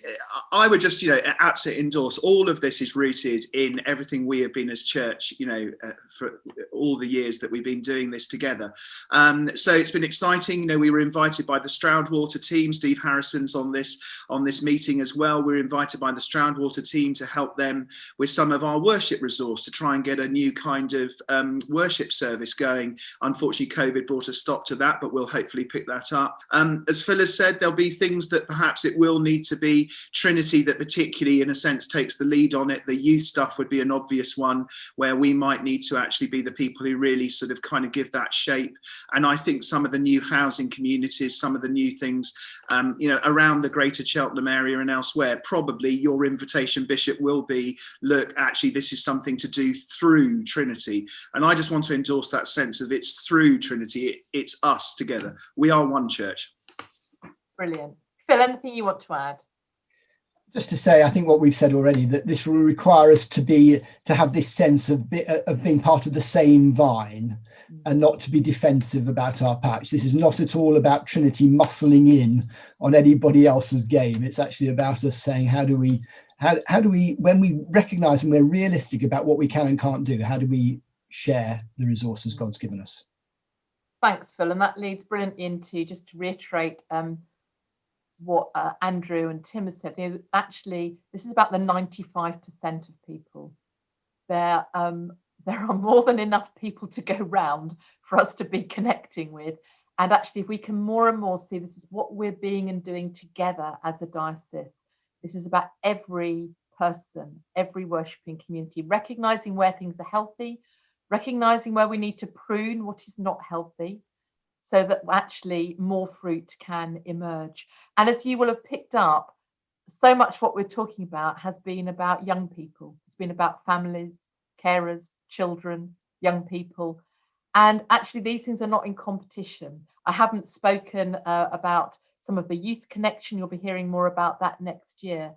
I would just, absolutely endorse all of this is rooted in everything we have been as church, for all the years that we've been doing this together. So it's been exciting. We were invited by the Stroudwater team. Steve Harrison's on this meeting as well. We're invited by the Stroudwater team to help them with some of our worship resource to try and get a new kind of worship service going. Unfortunately, COVID brought a stop to that, but we'll hopefully pick that up. As Phil has said, there'll be things that perhaps it will need to be Trinity that particularly, in a sense, takes the lead on it. The youth stuff would be an obvious one where we might need to actually be the people who really sort of kind of give that shape. And I think some of the new housing communities, some of the new things, around the Greater Cheltenham area and elsewhere, probably your invitation, Bishop, will be, look, actually, this is something to do through Trinity. And I just want to endorse that sense of it's through Trinity. It's us together. We are one church. Brilliant. Phil, anything you want to add? Just to say, I think what we've said already, that this will require us to have this sense of being part of the same vine and not to be defensive about our patch. This is not at all about Trinity muscling in on anybody else's game. It's actually about us saying, how do we, when we recognise and we're realistic about what we can and can't do, how do we share the resources God's given us? Thanks, Phil. And that leads brilliantly into, just to reiterate what Andrew and Tim has said. Actually, this is about the 95% of people. There are more than enough people to go round for us to be connecting with. And actually, if we can more and more see this is what we're being and doing together as a diocese, this is about every person, every worshipping community, recognising where things are healthy, recognising where we need to prune what is not healthy, so that actually more fruit can emerge. And as you will have picked up, so much what we're talking about has been about young people. It's been about families, carers, children, young people. And actually these things are not in competition. I haven't spoken about some of the youth connection. You'll be hearing more about that next year.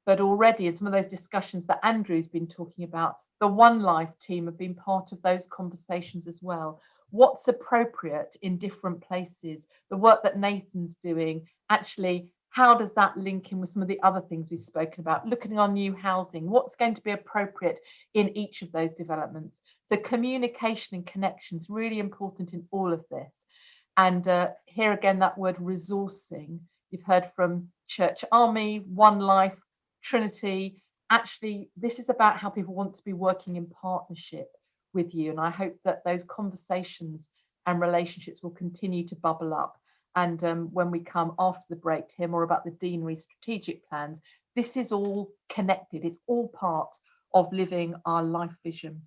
But already in some of those discussions that Andrew's been talking about, the One Life team have been part of those conversations as well. What's appropriate in different places, the work that Nathan's doing, actually, how does that link in with some of the other things we've spoken about, looking on new housing, what's going to be appropriate in each of those developments. So communication and connection is really important in all of this. And here again, that word resourcing, you've heard from Church Army, One Life, Trinity. Actually, this is about how people want to be working in partnership with you, and I hope that those conversations and relationships will continue to bubble up. And when we come after the break to hear more about the deanery strategic plans, this is all connected. It's all part of living our life vision.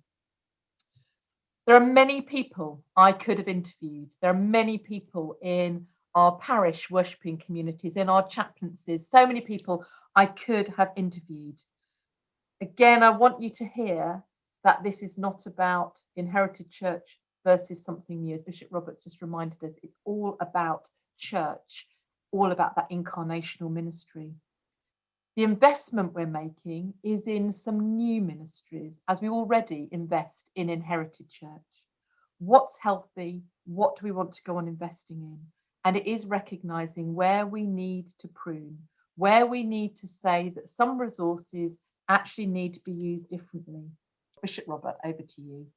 There are many people I could have interviewed. There are many people in our parish worshipping communities, in our chaplaincies, so many people I could have interviewed. Again, I want you to hear that this is not about inherited church versus something new. As Bishop Roberts just reminded us, it's all about church, all about that incarnational ministry. The investment we're making is in some new ministries, as we already invest in inherited church. What's healthy? What do we want to go on investing in? And it is recognising where we need to prune, where we need to say that some resources actually need to be used differently. Bishop Robert, over to you.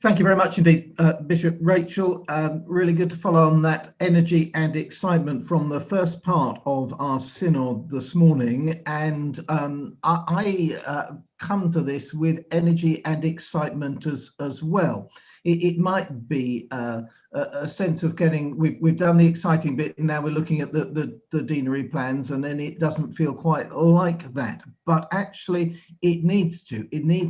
Thank you very much indeed, Bishop Rachel. Really good to follow on that energy and excitement from the first part of our synod this morning. And I come to this with energy and excitement as well. It might be a sense of getting, we've done the exciting bit, and now we're looking at the deanery plans, and then it doesn't feel quite like that. But actually, it needs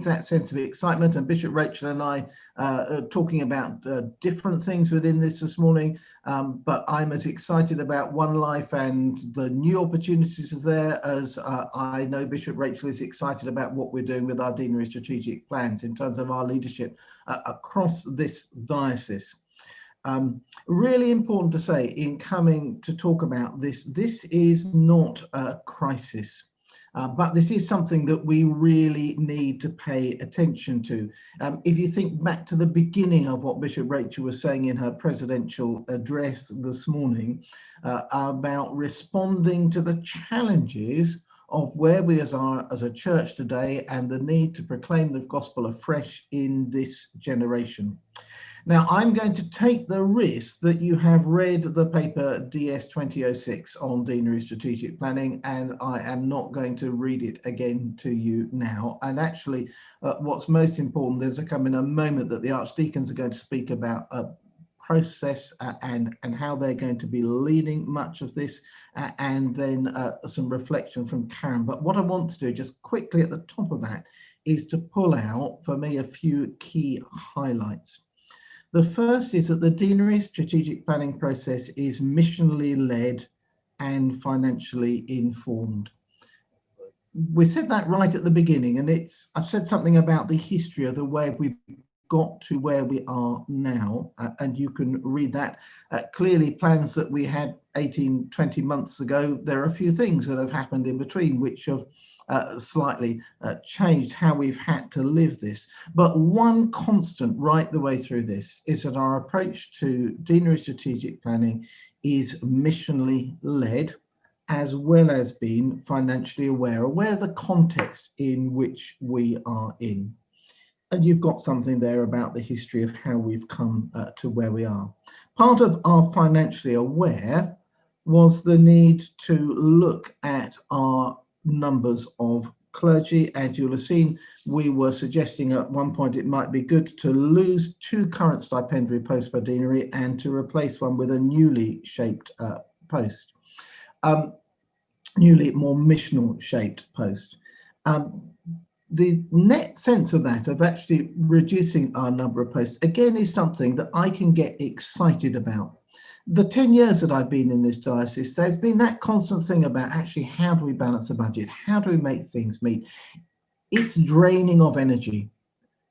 that sense of excitement. And Bishop Rachel and I are talking about different things within this morning, but I'm as excited about One Life and the new opportunities there as I know Bishop Rachel is excited about what we're doing with our deanery strategic plans in terms of our leadership across this diocese. Really important to say in coming to talk about this, this is not a crisis. But this is something that we really need to pay attention to. If you think back to the beginning of what Bishop Rachel was saying in her presidential address this morning about responding to the challenges of where we are as a church today and the need to proclaim the gospel afresh in this generation. Now, I'm going to take the risk that you have read the paper DS 2006 on Deanery Strategic Planning, and I am not going to read it again to you now. And actually, what's most important, there's coming a moment that the archdeacons are going to speak about a process and how they're going to be leading much of this, and then some reflection from Karen. But what I want to do just quickly at the top of that is to pull out for me a few key highlights. The first is that the Deanery strategic planning process is missionally led and financially informed. We said that right at the beginning, and I've said something about the history of the way we've got to where we are now, and you can read that. Clearly, plans that we had 18, 20 months ago, there are a few things that have happened in between which have slightly changed how we've had to live this. But one constant right the way through this is that our approach to Deanery strategic planning is missionally led, as well as being financially aware of the context in which we are in. And you've got something there about the history of how we've come to where we are. Part of our financially aware was the need to look at our numbers of clergy, and you'll have seen we were suggesting at one point it might be good to lose 2 current stipendiary posts per deanery and to replace one with a newly shaped post, newly more missional shaped post. The net sense of that, of actually reducing our number of posts, again, is something that I can get excited about. The 10 years that I've been in this diocese, there's been that constant thing about actually how do we balance the budget? How do we make things meet? It's draining of energy,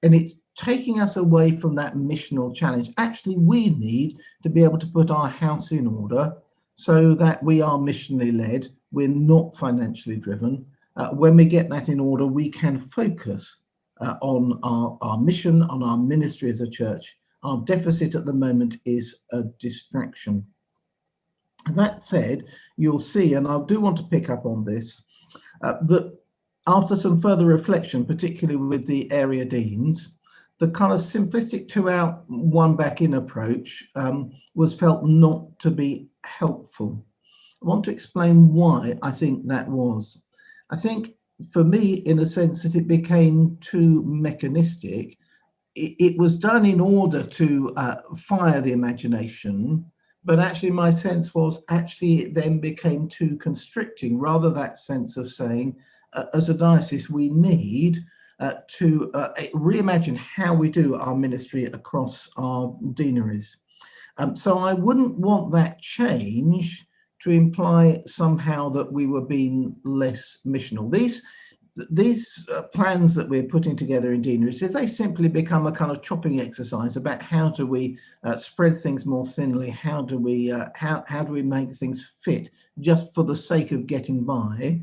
and it's taking us away from that missional challenge. Actually, we need to be able to put our house in order so that we are missionally led, we're not financially driven. When we get that in order, we can focus on our mission, on our ministry as a church. Our deficit at the moment is a distraction. That said, you'll see, and I do want to pick up on this, that after some further reflection, particularly with the area deans, the kind of simplistic 2 out, 1 back in approach was felt not to be helpful. I want to explain why I think that was. I think for me, in a sense, if it became too mechanistic, it was done in order to fire the imagination, but actually my sense was actually it then became too constricting, rather that sense of saying, as a diocese, we need to reimagine how we do our ministry across our deaneries. So I wouldn't want that change to imply somehow that we were being less missional. These plans that we're putting together in deaneries, if they simply become a kind of chopping exercise about how do we spread things more thinly, how do we make things fit just for the sake of getting by,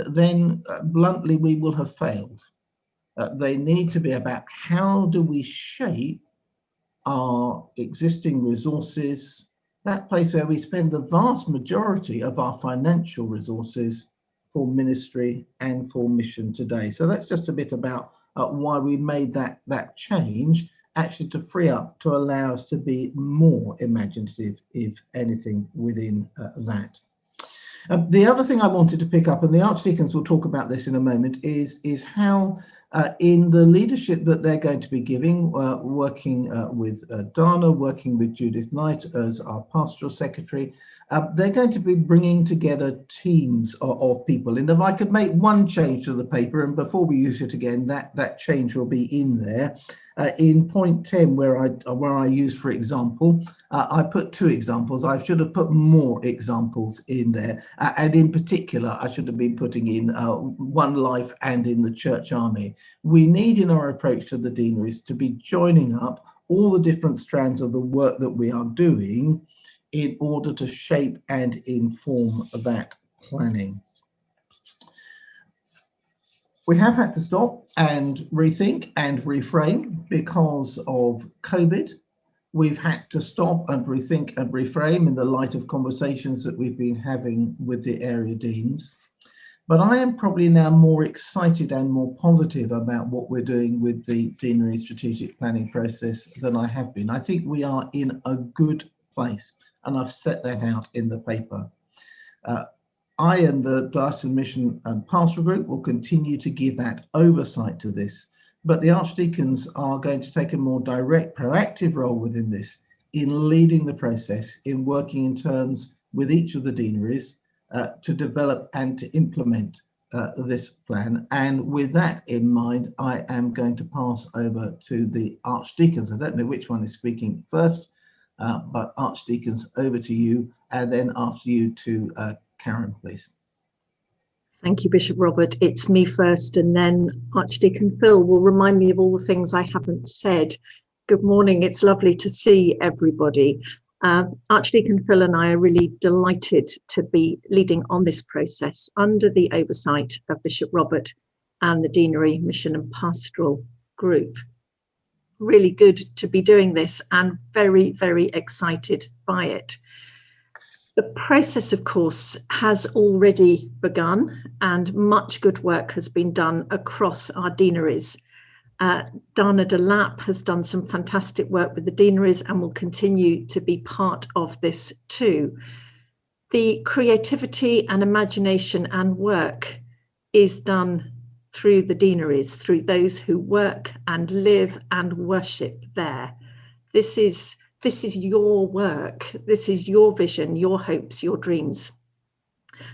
then bluntly we will have failed. They need to be about how do we shape our existing resources, that place where we spend the vast majority of our financial resources for ministry and for mission today. So that's just a bit about why we made that change, actually to free up, to allow us to be more imaginative, if anything, within that. The other thing I wanted to pick up, and the archdeacons will talk about this in a moment, is how in the leadership that they're going to be giving, working with Dana, working with Judith Knight as our pastoral secretary, they're going to be bringing together teams of people. And if I could make one change to the paper, and before we use it again, that change will be in there. In point 10, where I use, for example, I put 2 examples. I should have put more examples in there. And in particular, I should have been putting in One Life and in the Church Army. We need in our approach to the deaneries to be joining up all the different strands of the work that we are doing in order to shape and inform that planning. We have had to stop and rethink and reframe because of COVID. We've had to stop and rethink and reframe in the light of conversations that we've been having with the area deans. But I am probably now more excited and more positive about what we're doing with the deanery strategic planning process than I have been. I think we are in a good place, and I've set that out in the paper. I and the Diocesan Mission and Pastoral Group will continue to give that oversight to this, but the archdeacons are going to take a more direct, proactive role within this, in leading the process, in working in turns with each of the deaneries to develop and to implement this plan. And with that in mind, I am going to pass over to the archdeacons. I don't know which one is speaking first, but archdeacons, over to you, and then after you to Karen, please. Thank you, Bishop Robert. It's me first, and then Archdeacon Phil will remind me of all the things I haven't said. Good morning. It's lovely to see everybody. Archdeacon Phil and I are really delighted to be leading on this process under the oversight of Bishop Robert and the Deanery Mission and Pastoral Group. Really good to be doing this and very, very excited by it. The process, of course, has already begun, and much good work has been done across our deaneries. Dana de Lapp has done some fantastic work with the deaneries and will continue to be part of this too. The creativity and imagination and work is done through the deaneries, through those who work and live and worship there. This is your work. This is your vision, your hopes, your dreams.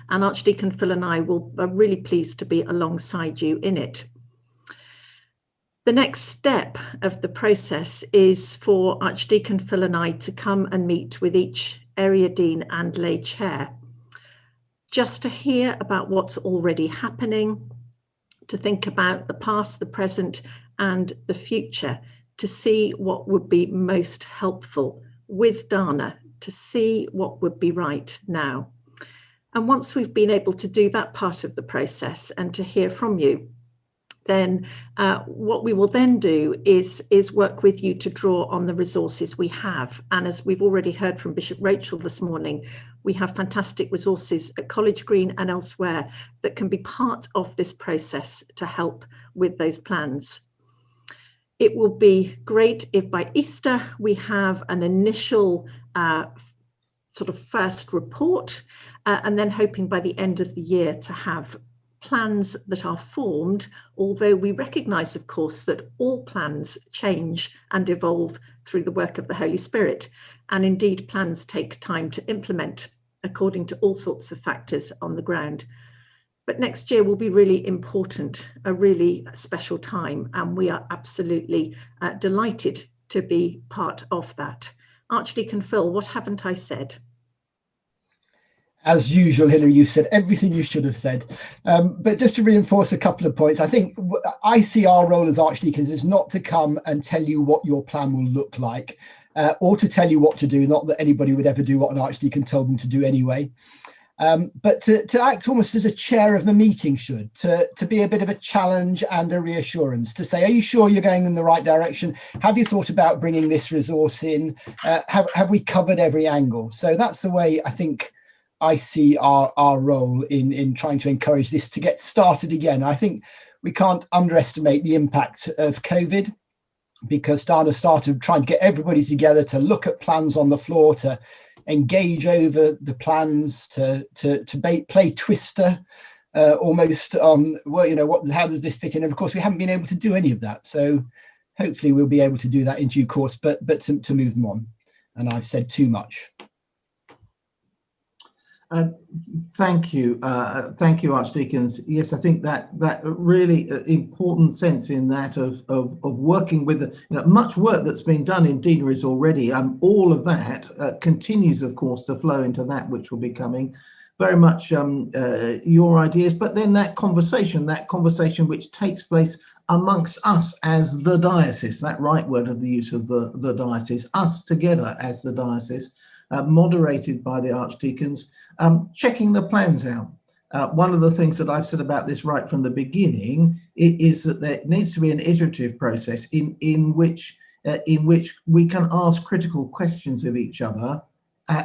And Archdeacon Phil and I are really pleased to be alongside you in it. The next step of the process is for Archdeacon Phil and I to come and meet with each area dean and lay chair, just to hear about what's already happening, to think about the past, the present, and the future, to see what would be most helpful with Dana, to see what would be right now. And once we've been able to do that part of the process and to hear from you, then what we will then do is work with you to draw on the resources we have. And as we've already heard from Bishop Rachel this morning, we have fantastic resources at College Green and elsewhere that can be part of this process to help with those plans. It will be great if by Easter we have an initial sort of first report, and then hoping by the end of the year to have plans that are formed, although we recognise, of course, that all plans change and evolve through the work of the Holy Spirit. And indeed, plans take time to implement according to all sorts of factors on the ground. But next year will be really important, a really special time, and we are absolutely delighted to be part of that. Archdeacon Phil, what haven't I said? As usual, Hilary, you've said everything you should have said. But just to reinforce a couple of points, I think I see our role as archdeacons is not to come and tell you what your plan will look like, or to tell you what to do, not that anybody would ever do what an archdeacon told them to do anyway. But to act almost as a chair of the meeting should, to be a bit of a challenge and a reassurance, to say, are you sure you're going in the right direction? Have you thought about bringing this resource in? Have we covered every angle? So that's the way I think I see our role in trying to encourage this to get started again. I think we can't underestimate the impact of COVID, because Dana started trying to get everybody together to look at plans on the floor, to engage over the plans, to play Twister almost on, well, you know, how does this fit in? And of course, we haven't been able to do any of that. So hopefully we'll be able to do that in due course, but to move them on. And I've said too much. Thank you, archdeacons. Yes, I think that really important sense in that of working with much work that's been done in deaneries already. All of that continues, of course, to flow into that which will be coming. Very much your ideas, but then that conversation which takes place amongst us as the diocese. That right word of the use of the diocese, us together as the diocese. Moderated by the archdeacons, checking the plans out, one of the things that I've said about this right from the beginning is that there needs to be an iterative process in which we can ask critical questions of each other.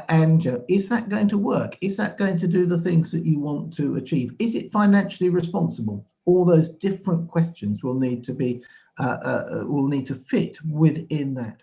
And is that going to work? Is that going to do the things that you want to achieve? Is it financially responsible? All those different questions will need to be will need to fit within that.